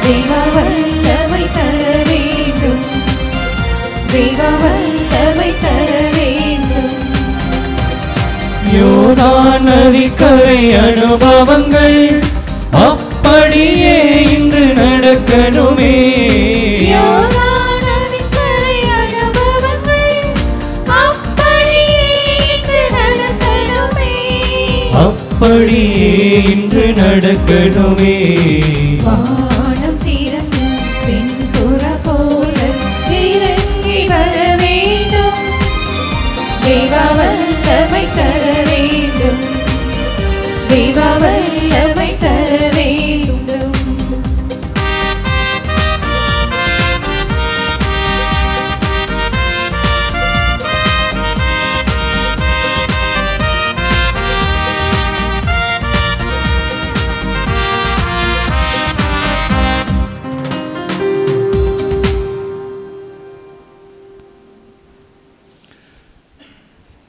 தேவ வல்லமை தர வேண்டும், தேவ வல்லமை தர வேண்டும். யோர்தான் நதிக்கரை அனுபவங்கள் அப்படியே இன்று நடக்கணுமே, யோர்தான் நதிக்கரை அனுபவங்கள் அப்படியே இன்று நடக்கணுமே, அப்படியே இன்று நடக்கணுமே. வானம் திறந்து வெண்புறா போல இறங்கி வர வேண்டும், தேவ வல்லமை தர வேண்டும், தேவ வல்லமை தர வேண்டும்.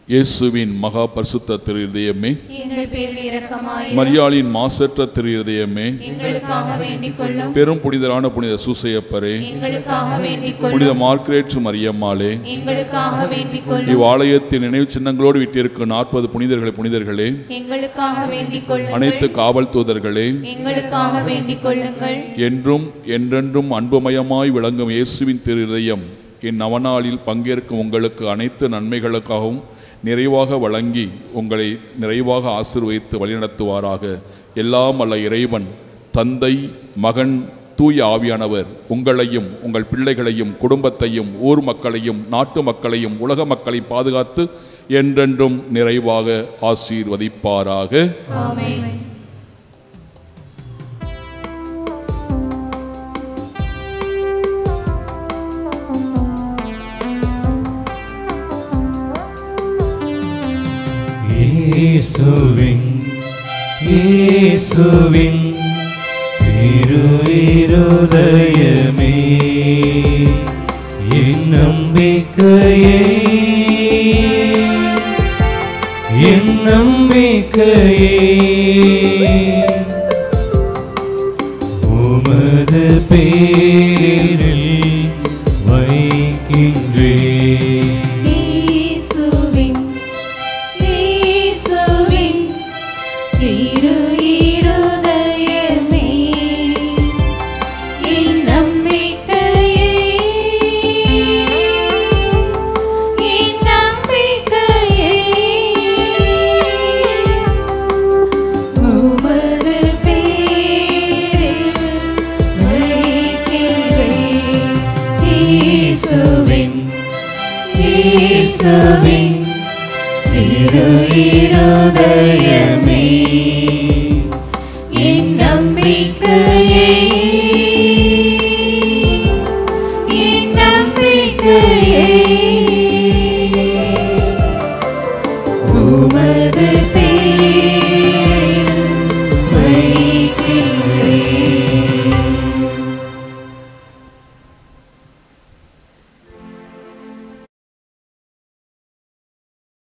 இயேசுவின் மகா பரிசுத்த திரு இதயமே, எங்கள் பேரில் இரக்கமாயிரும். மரியாளின் மாசற்ற திரு இதயமே, எங்களுக்காக வேண்டிக் கொள்ளும். பெரும் புனிதரான புனித சூசையப்பரே, எங்களுக்காக வேண்டிக் கொள்ளும். புனித மார்க்ரேட் மரியம்மாளே, எங்களுக்காக வேண்டிக் கொள்ளும். இவ்வாலயத்தின் நினைவு சின்னங்களோடு விட்டிருக்கும் 40 புனிதர்களே, எங்களுக்காக வேண்டிக் கொள்ளுங்கள். அனைத்து காவல் தூதர்களே, எங்களுக்காக வேண்டிக் கொள்ளுங்கள். என்றும் என்றென்றும் அன்புமயமாய் விளங்கும் இயேசுவின் திரு இதயம் இந்நவநாளில் பங்கேற்கும் உங்களுக்கு அனைத்து நன்மைகளுக்காகவும் நிறைவாக வழங்கி உங்களை நிறைவாக ஆசீர்வதித்து வழிநடத்துவாராக. எல்லாம் அல்ல இறைவன், தந்தை, மகன், தூய ஆவியானவர் உங்களையும் உங்கள் பிள்ளைகளையும் குடும்பத்தையும் ஊர் மக்களையும் நாட்டு மக்களையும் உலக மக்களையும் பாதுகாத்து என்றென்றும் நிறைவாக ஆசீர்வதிப்பாராக. ஆமென். இயேசுவின் திரு இருதயமே என் நம்பிக்கையே, என் நம்பிக்கையே, உமது பேரில் வைக்கின்றேன். இயேசுவின் திரு இருதயமே என் நம்பிக்கையே, என் நம்பிக்கையே, உமது பேரில் வைக்கின்றேன். இயேசுவின் திரு இருதயமே என் நம்பிக்கையே, என் நம்பிக்கையே,